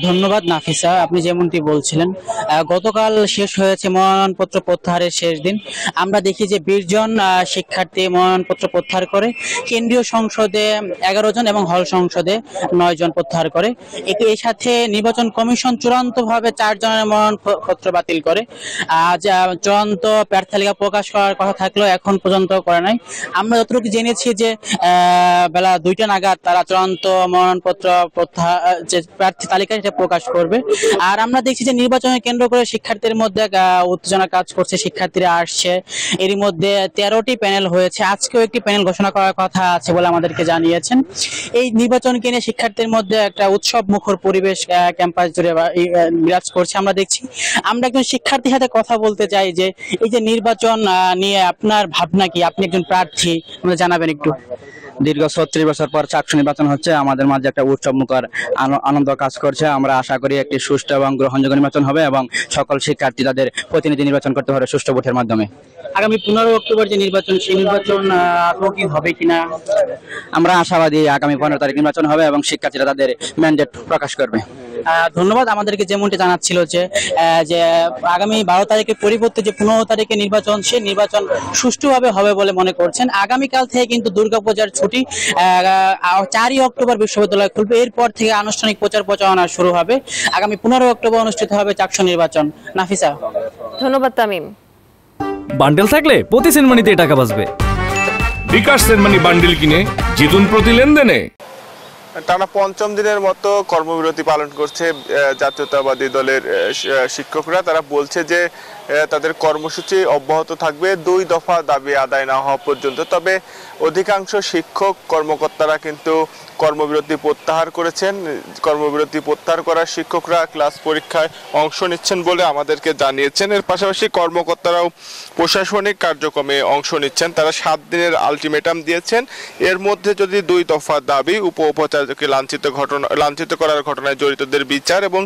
ধন্যবাদ নাফিসা, আপনি যেমনটি বলছিলেন গতকাল শেষ হয়েছে মনোনয়নপত্র প্রত্যাহারের শেষ দিন। আমরা দেখি যে 20 জন শিক্ষার্থী মনোনয়নপত্র প্রত্যাহার করে, কেন্দ্রীয় সংসদে 11 জন এবং হল সংসদে 9 জন প্রত্যাহার করে। এর সাথে নির্বাচন কমিশন চূড়ান্তভাবে 4 জনের মনোনয়নপত্র বাতিল করে। আজ চূড়ান্ত প্রার্থী তালিকা প্রকাশ করার কথা থাকলেও এখন পর্যন্ত করে নাই। আমরা যতটুকু জেনেছি যে বেলা 2টা নাগাদ তারা চূড়ান্ত মনোনয়নপত্র প্রত্যাহার যে প্রার্থী তালিকা সেটা প্রকাশ করবে। আর আমরা দেখছি যে নির্বাচনের কেন্দ্র করে শিক্ষার্থীদের মধ্যে উত্তেজনা কাজ করছে, শিক্ষার্থীরা আসছে। এরই মধ্যে 13টি প্যানেল হয়েছে, আজকেও একটি প্যানেল ঘোষণা করার কথা আছে বলে আমাদেরকে জানিয়েছেন। এই নির্বাচনকে নিয়ে শিক্ষার্থীদের মধ্যে একটা উৎসব মুখর পরিবেশ ক্যাম্পাস জুড়ে বিরাজ করছে আমরা দেখছি। আমরা একজন শিক্ষার্থীর সাথে কথা বলতে চাই যে এই যে নির্বাচন নিয়ে আপনার ভাবনা কি, আপনি একজন প্রার্থী, আমাদের জানাবেন একটু। দীর্ঘ 36 বছর পর চাকসু নির্বাচন হচ্ছে, আমাদের মাঝে একটা উৎসব মুখর আনন্দ কাজ করছে। আমরা আশা করি একটি সুষ্ঠু এবং গ্রহণযোগ্য নির্বাচন হবে এবং সকল শিক্ষার্থী তাদের প্রতিনিধি নির্বাচন করতে পারে সুষ্ঠু ভোটের মাধ্যমে। আগামী 15 অক্টোবর যে নির্বাচন, সেই নির্বাচন আদৌ কি হবে কিনা? আমরা আশাবাদী আগামী 15 তারিখ নির্বাচন হবে এবং শিক্ষার্থীরা তাদের ম্যান্ডেট প্রকাশ করবে। ধন্যবাদ। আমাদেরকে যেমনটি জানাচ্ছিল যে যে আগামী 12 তারিখের পরিবর্তে যে 15 তারিখে নির্বাচন, সেই নির্বাচন সুষ্ঠুভাবে হবে বলে মনে করছেন। আগামীকাল থেকে কিন্তু দুর্গাপূজার ছুটি, 4ই অক্টোবর বিশ্ববিদ্যালয় খুলবে, এরপর থেকে আনুষ্ঠানিক প্রচার প্রচারণা শুরু হবে। আগামী 15 অক্টোবর অনুষ্ঠিত হবে চাকসু নির্বাচন। নাফিসা, ধন্যবাদ তামিম। বান্ডেল থাকলে প্রতি সেনমানিতে টাকা বাঁচবে। বিকাশ সেনমানি বান্ডেল কিনে জিতুন প্রতি লেনদেনে। টানা 5ম দিনের মতো কর্মবিরতি পালন করছে জাতীয়তাবাদী দলের শিক্ষকরা। তারা বলছে যে তাদের কর্মসূচি অব্যাহত থাকবে 2 দফা দাবি আদায় না হওয়া পর্যন্ত। তবে অধিকাংশ শিক্ষক কর্মকর্তারা কিন্তু কর্মবিরতি প্রত্যাহার করেছেন। কর্মবিরতি প্রত্যাহার করা শিক্ষকরা ক্লাস পরীক্ষায় অংশ নিচ্ছেন বলে আমাদেরকে জানিয়েছেন। এর পাশাপাশি কর্মকর্তারাও প্রশাসনিক কার্যক্রমে অংশ নিচ্ছেন। তারা 7 দিনের আলটিমেটাম দিয়েছেন। এর মধ্যে যদি 2 দফা দাবি, উপাচার্যকে লাঞ্ছিত করার ঘটনায় জড়িতদের বিচার এবং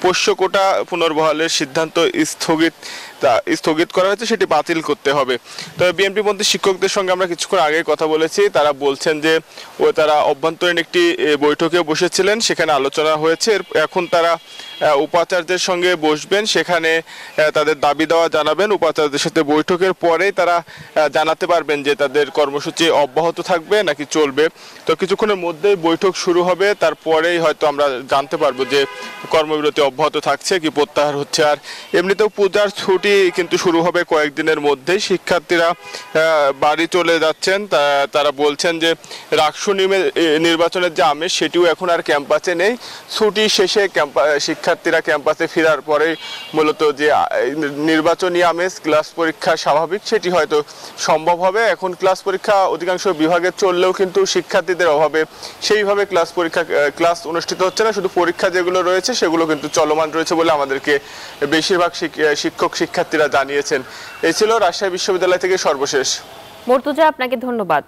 পোষ্য কোটা পুনর্বহালের সিদ্ধান্ত স্থগিত করা হয়েছে, সেটি বাতিল করতে হবে। তবে বিএনপি মন্ত্রী শিক্ষকদের সঙ্গে আমরা কিছুক্ষণ আগে কথা বলেছি। তারা বলছেন যে তারা অভ্যন্তরীণ একটি বৈঠকে বসেছিলেন, সেখানে আলোচনা হয়েছে। এখন তারা উপাচার্যের সঙ্গে বসবেন, সেখানে তাদের দাবি দেওয়া জানাবেন। উপাচার্যের সাথে বৈঠকের পরেই তারা জানাতে পারবেন যে তাদের কর্মসূচি অব্যাহত থাকবে নাকি চলবে। তো কিছুক্ষণের মধ্যেই বৈঠক শুরু হবে, তারপরেই হয়তো আমরা জানতে পারবো যে কর্মবিরতি অব্যাহত থাকছে কি প্রত্যাহার হচ্ছে। আর এমনিতেও পূজার ছুটি কিন্তু শুরু হবে কয়েকদিনের মধ্যেই। শিক্ষার্থীরা বাড়ি চলে যাচ্ছেন। তারা বলছেন যে রাকসু নির্বাচনের যে আমেজ, সেটিও এখন আর ক্যাম্পাসে নেই। ছুটি শেষে শিক্ষার্থীরা ক্যাম্পাসে ফেরার পরে মূলত যে নির্বাচনী আমেজ, ক্লাস পরীক্ষা স্বাভাবিক, সেটি হয়তো সম্ভব হবে। এখন ক্লাস পরীক্ষা অধিকাংশ বিভাগে চললেও কিন্তু শিক্ষার্থীদের অভাবে সেইভাবে ক্লাস অনুষ্ঠিত হচ্ছে না। শুধু পরীক্ষা যেগুলো রয়েছে সেগুলো কিন্তু চলমান রয়েছে বলে আমাদেরকে বেশিরভাগ শিক্ষার্থীরা জানিয়েছেন। এই ছিল রাজশাহী বিশ্ববিদ্যালয় থেকে সর্বশেষ। মর্তুজা, আপনাকে ধন্যবাদ।